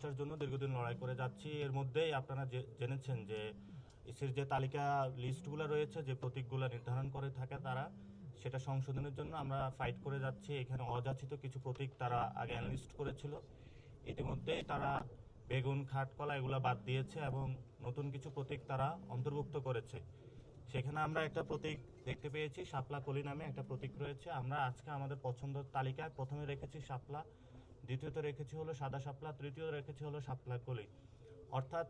প্রতিষ্ঠার জন্য দীর্ঘদিন লড়াই করে যাচ্ছি। এর মধ্যেই আপনারা জেনেছেন যে ইসির যে তালিকা লিস্টগুলো রয়েছে, যে প্রতীকগুলো নির্ধারণ করে থাকে তারা, সেটা সংশোধনের জন্য আমরা ফাইট করে যাচ্ছি। এখানে অযাচিত কিছু প্রতীক তারা আগে অ্যানলিস্ট করেছিল, ইতিমধ্যেই তারা বেগুন, খাটকলা এগুলো বাদ দিয়েছে এবং নতুন কিছু প্রতীক তারা অন্তর্ভুক্ত করেছে। সেখানে আমরা একটা প্রতীক দেখতে পেয়েছি, শাপলা কলি নামে একটা প্রতীক রয়েছে। আমরা আজকে আমাদের পছন্দের তালিকায় প্রথমে রেখেছি শাপলা, দ্বিতীয়ত রেখেছি হলো সাদা শাপলা, তৃতীয় রেখেছি হলো শাপলা কলি। অর্থাৎ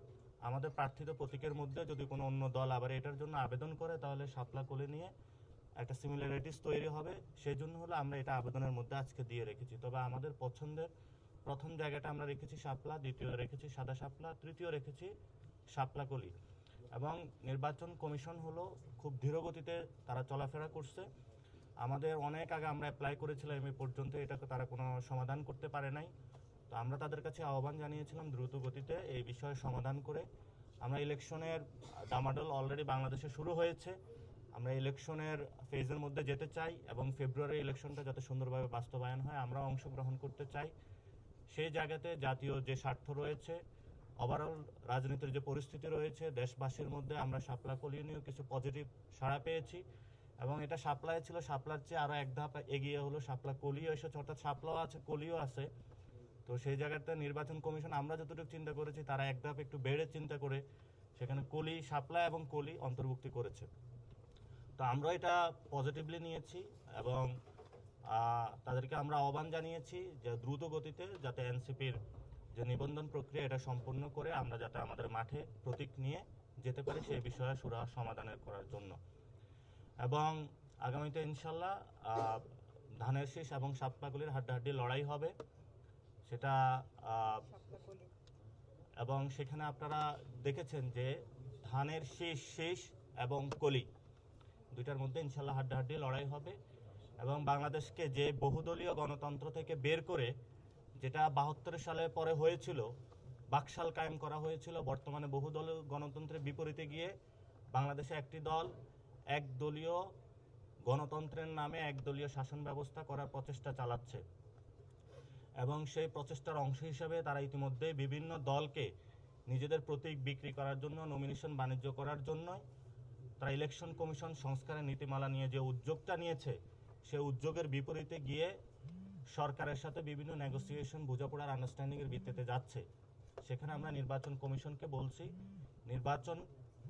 আমাদের প্রার্থিত প্রতীকের মধ্যে যদি কোনো অন্য দল আবার এটার জন্য আবেদন করে, তাহলে শাপলা কলি নিয়ে একটা সিমিলারিটিস তৈরি হবে। সেই জন্য হলো আমরা এটা আবেদনের মধ্যে আজকে দিয়ে রেখেছি। তবে আমাদের পছন্দের প্রথম জায়গাটা আমরা রেখেছি শাপলা, দ্বিতীয় রেখেছি সাদা শাপলা, তৃতীয় রেখেছি শাপলা কলি। এবং নির্বাচন কমিশন হলো খুব ধীরগতিতে তারা চলাফেরা করছে। আমাদের অনেক আগে আমরা অ্যাপ্লাই করেছিলাম, এই পর্যন্ত এটাকে তারা কোনো সমাধান করতে পারে নাই। তো আমরা তাদের কাছে আহ্বান জানিয়েছিলাম দ্রুত গতিতে এই বিষয়ে সমাধান করে আমরা ইলেকশনের ডামাডোল অলরেডি বাংলাদেশে শুরু হয়েছে। আমরা ইলেকশনের ফেজের মধ্যে যেতে চাই এবং ফেব্রুয়ারি ইলেকশনটা যাতে সুন্দরভাবে বাস্তবায়ন হয় আমরা অংশগ্রহণ করতে চাই। সেই জায়গাতে জাতীয় যে স্বার্থ রয়েছে, ওভারঅল রাজনীতির যে পরিস্থিতি রয়েছে দেশবাসীর মধ্যে, আমরা শাপলা কলি নিয়েও কিছু পজিটিভ সাড়া পেয়েছি এবং এটা শাপলায় ছিল, শাপলার চেয়ে আরও এক ধাপ এগিয়ে হলো শাপলা কলিও এসেছে, অর্থাৎ শাপলাও আছে কলিও আছে। তো সেই জায়গাতে নির্বাচন কমিশন আমরা যতটুকু চিন্তা করেছি তারা এক ধাপ একটু বেড়ে চিন্তা করে সেখানে কলি, শাপলা এবং কলি অন্তর্ভুক্তি করেছে। তো আমরা এটা পজিটিভলি নিয়েছি এবং তাদেরকে আমরা আহ্বান জানিয়েছি যে দ্রুত গতিতে যাতে এনসিপির যে নিবন্ধন প্রক্রিয়া এটা সম্পূর্ণ করে আমরা যাতে আমাদের মাঠে প্রতীক নিয়ে যেতে পারি সেই বিষয়ে সুরা সমাধানের করার জন্য। এবং আগামীতে ইনশাল্লাহ ধানের শীষ এবং শাপলাকলির হাড্ডাহাড্ডি লড়াই হবে সেটা। এবং সেখানে আপনারা দেখেছেন যে ধানের শীষ এবং কলি দুইটার মধ্যে ইনশাল্লাহ হাড্ডাহাড্ডি লড়াই হবে। এবং বাংলাদেশকে যে বহুদলীয় গণতন্ত্র থেকে বের করে, যেটা 72 সালে পরে হয়েছিল, বাকশাল কায়েম করা হয়েছিল, বর্তমানে বহুদলীয় গণতন্ত্রের বিপরীতে গিয়ে বাংলাদেশে একটি দল একদলীয় গণতন্ত্রের নামে একদলীয় শাসন ব্যবস্থা করার প্রচেষ্টা চালাচ্ছে। এবং সেই প্রচেষ্টার অংশ হিসেবে তারা ইতিমধ্যে বিভিন্ন দলকে নিজেদের প্রতীক বিক্রি করার জন্য, নমিনেশন বাণিজ্য করার জন্য তারা ইলেকশন কমিশন সংস্কারের নীতিমালা নিয়ে যে উদ্যোগটা নিয়েছে, সেই উদ্যোগের বিপরীতে গিয়ে সরকারের সাথে বিভিন্ন নেগোসিয়েশন, বোঝাপড়ার আন্ডারস্ট্যান্ডিংয়ের ভিত্তিতে যাচ্ছে। সেখানে আমরা নির্বাচন কমিশনকে বলছি, নির্বাচন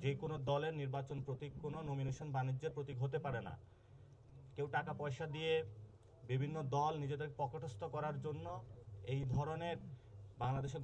যে কোনো দলের নির্বাচন প্রতীক কোনো নমিনেশন বাণিজ্যের প্রতীক হতে পারে না। কেউ টাকা পয়সা দিয়ে বিভিন্ন দল নিজেদের পকেটস্থ করার জন্য এই ধরনের বাংলাদেশে